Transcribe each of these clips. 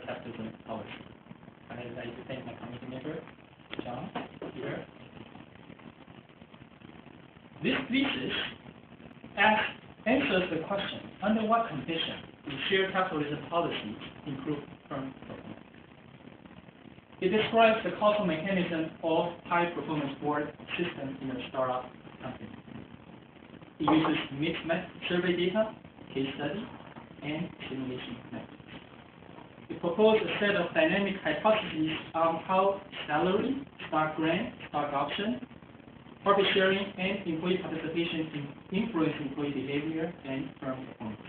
shared capitalism policy. I'd like to thank my committee member, John, here. This thesis answers the question, under what condition will shared capitalism policies improve firm performance? It describes the causal mechanism of high-performance board system in a startup company. It uses mixed survey data, case study, and simulation methods. It proposed a set of dynamic hypotheses on how salary, stock grant, stock option, profit sharing, and employee participation can influence employee behavior and firm performance.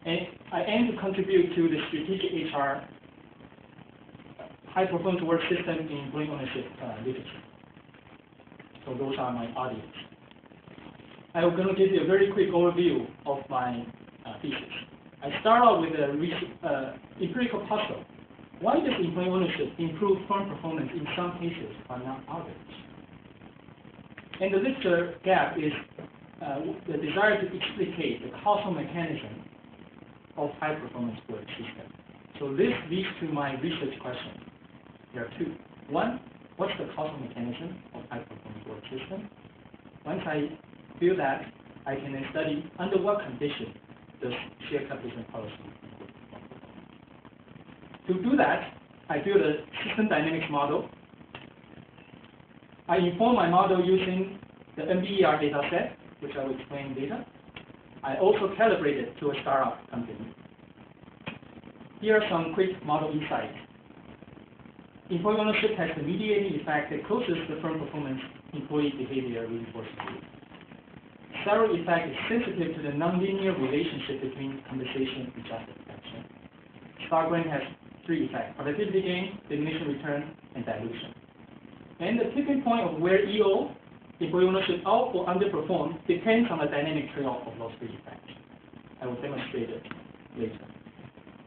And I aim to contribute to the strategic HR high-performance work system in employee ownership literature. So those are my audience. I'm going to give you a very quick overview of my thesis. I start out with an empirical puzzle. Why does employee ownership improve firm performance in some cases but not others? And the literature gap is the desire to explicate the causal mechanism of high-performance work system. So this leads to my research question. There are two. One, what's the causal mechanism of high-performance work system? Once I feel that, I can then study under what condition does shared capitalism policy improve. To do that, I build a system dynamics model. I inform my model using the MBER dataset, which I will explain later. I also calibrate it to a startup company. Here are some quick model insights. Employee ownership has the mediating effect that closes the firm performance employee behavior reinforcement. Salary effect is sensitive to the nonlinear relationship between compensation and justification. Stock grant has three effects: productivity gain, diminishing return, and dilution. And the tipping point of where EO, employee ownership, out or underperform depends on the dynamic trade-off of those three effects. I will demonstrate it later.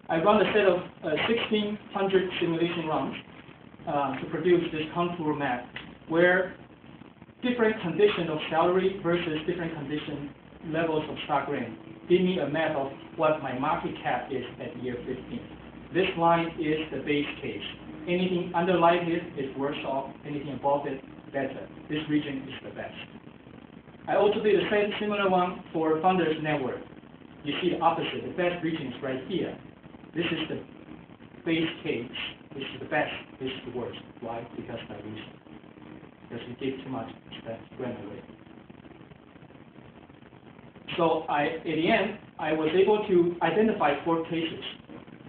I run a set of 1,600 simulation runs to produce this contour map where different condition of salary versus different condition levels of stock grant give me a map of what my market cap is at year 15. This line is the base case. Anything underlying it is worse off. Anything above it, better. This region is the best. I also did a similar one for Founders Network. You see the opposite. The best region is right here. This is the base case. This is the best. This is the worst. Why? Because dilution. Because we give too much grant away. So at the end, I was able to identify 4 cases.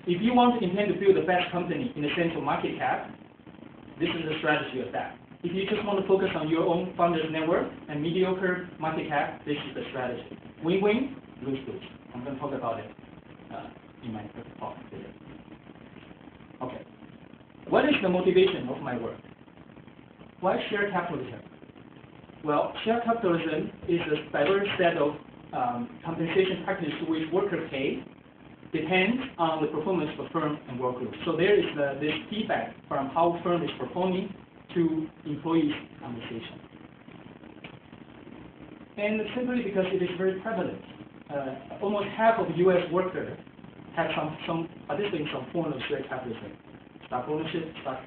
If you want to intend to build the best company in the sense of market cap, this is the strategy of that. If you just want to focus on your own Founders Network and mediocre market cap, this is the strategy. Win-win, lose-lose. I'm going to talk about it in my talk today. Okay. What is the motivation of my work? Why shared capitalism? Well, shared capitalism is a diverse set of compensation practices to which worker pay depends on the performance of firm and work group. So there is this feedback from how firm is performing to employees' compensation. And simply because it is very prevalent. Almost half of U.S. workers have some participate in some form of shared capitalism. Stock ownership, stock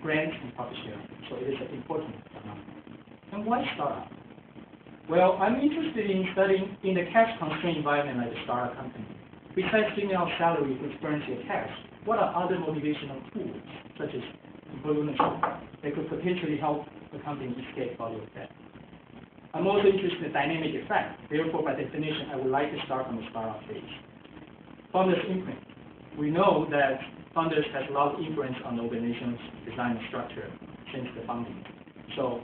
grants, and profit sharing. So it is an important phenomenon. And why startup? Well, I'm interested in studying in the cash-constrained environment like a startup company. Besides giving out salary which burns your cash, what are other motivational tools, such as employee ownership, that could potentially help the company escape value of debt? I'm also interested in the dynamic effect. Therefore, by definition, I would like to start from the startup phase. Founders imprint. We know that founders has a lot of influence on the organization's design and structure since the founding. So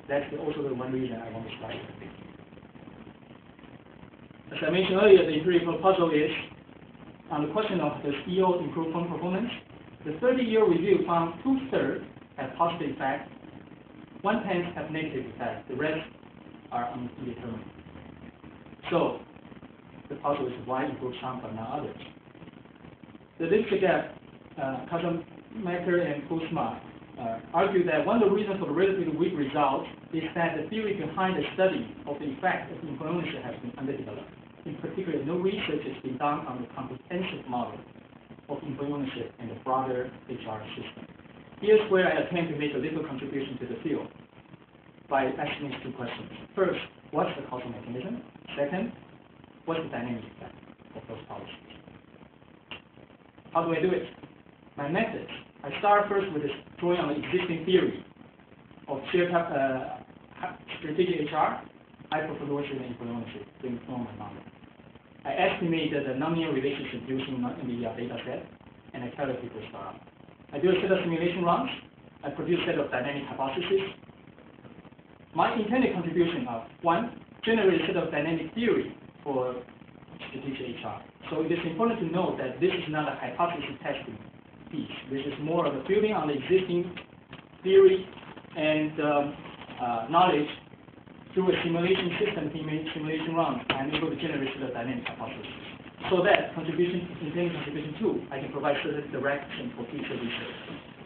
that's also the one reason I want to start with it. As I mentioned earlier, the empirical puzzle is on the question of does EO improve firm performance? The 30-year review found 2/3 have positive effect, 1/10 have negative effect. The rest are indeterminate. So the puzzle is why improve some but not others. The literature gap, Kazamaker and Kusma argue that one of the reasons for the relatively weak results is that the theory behind the study of the effect of employee ownership has been underdeveloped. in particular, no research has been done on the comprehensive model of employee ownership and the broader HR system. Here's where I attempt to make a little contribution to the field by asking these two questions. First, what's the causal mechanism? Second, what's the dynamic effect of those policies? How do I do it? My methods. I start first with this drawing on the existing theory of strategic HR, hyperphaluation, and employee ownership to inform my model. I estimated the nonlinear relationship using NVIDIA data set, and I calculate the startup. I do a set of simulation runs. I produce a set of dynamic hypotheses. My intended contribution are, one, generate a set of dynamic theory for strategic HR. So it is important to note that this is not a hypothesis testing piece. This is more of a building on the existing theory and knowledge through a simulation system, simulation run. I'm able to generate a set of dynamic hypotheses. So that intended contribution two, I can provide certain direction for future research,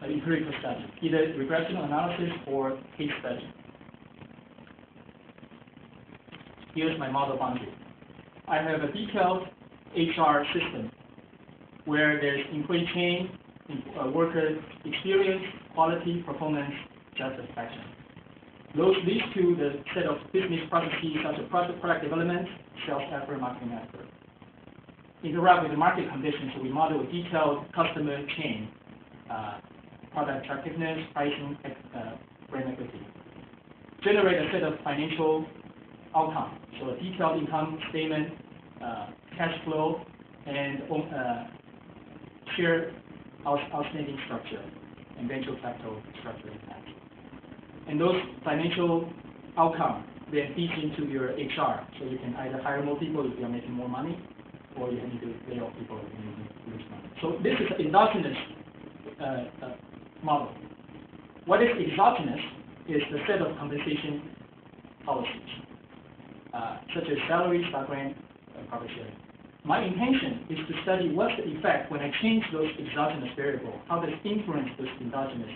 empirical study, either regressional analysis or case study. Here's my model boundary. I have a detailed HR system where there's employee chain, worker experience, quality, performance, satisfaction. Those lead to the set of business processes such as product development, sales effort, marketing effort. Interact with the market conditions, so we model a detailed customer chain, product attractiveness, pricing, brand equity. Generate a set of financial outcome, so a detailed income statement, cash flow, and share outstanding structure and venture capital structure impact. And those financial outcomes then feeds into your HR, so you can either hire more people if you are making more money, or you need to lay off people if you need to lose money. So this is an endogenous model. What is exogenous is the set of compensation policies, such as salary, stock grant, and profit sharing. My intention is to study what's the effect when I change those exogenous variables, how does it influence this endogenous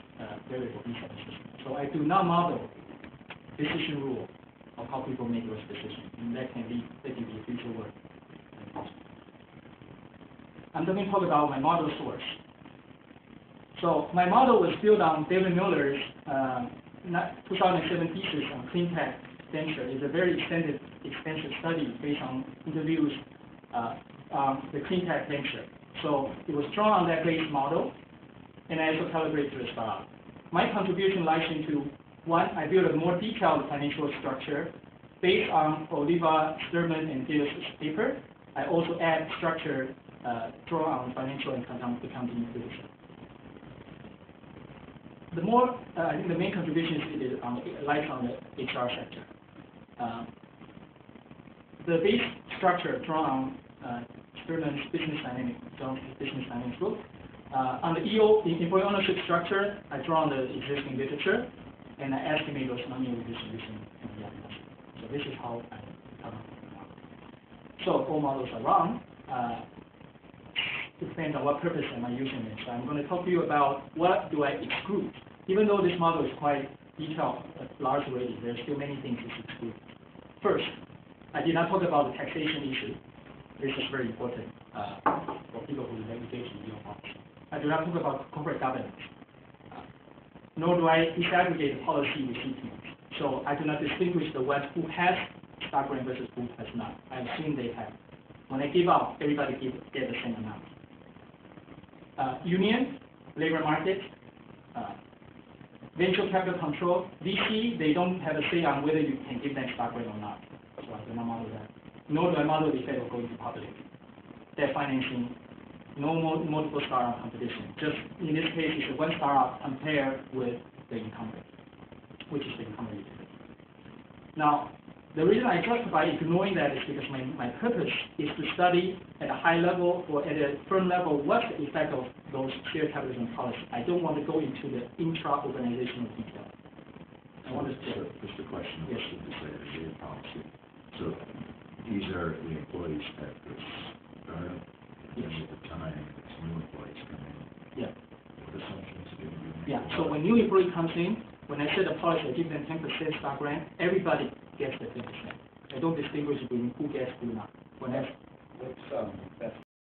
variable inside the system. So I do not model decision rule of how people make those decisions, and that can be future work. I'm going to talk about my model source. So my model was built on David Miller's 2007 thesis on clean tech venture. It's a very extensive study based on interviews on the clean tech venture. So it was drawn on that base model, and I also calibrated to the startup. My contribution lies into, one, I built a more detailed financial structure based on Oliva, Sturman, and Davis' paper. I also add structure drawn on financial and accounting literature. The more, I think the main contribution lies on the HR sector. The base structure drawn on Sturman's business dynamics book. On the employee ownership structure, I draw on the existing literature, and I estimate those nonlinear distribution in the application. So this is how I come up with the model. So all models are wrong. It depends on what purpose am I using it. So I'm going to talk to you about what do I exclude. Even though this model is quite detailed, large already, there's still many things to exclude. First, I did not talk about the taxation issue. This is very important for people who engage in legal policy. I do not talk about corporate governance, nor do I disaggregate the policy recipients. So I do not distinguish the ones who has stock grant versus who has not. I assume they have. When I give out, everybody get the same amount. Union, labor market, venture capital control, VC, they don't have a say on whether you can give them stock grant or not. So I do not model that. Nor do I model the effect of going to public. Debt financing, no multiple startup competition. Just in this case, it's a one startup compared with the incumbent, which is the incumbent. Now, the reason I justify ignoring that is because my purpose is to study at a high level or at a firm level what's the effect of those shared capitalism policies. I don't want to go into the intra-organizational detail. I want to just a question. Yes. To say the shared policy. So these are the employees at this startup. Yes. At the time, it's new employees come in. Yeah. What assumptions do you make? Yeah. So when new employee comes in, when I set a policy, I give them 10% stock grant. Everybody gets the 10%. I don't distinguish between who gets who not. Vanessa. Let's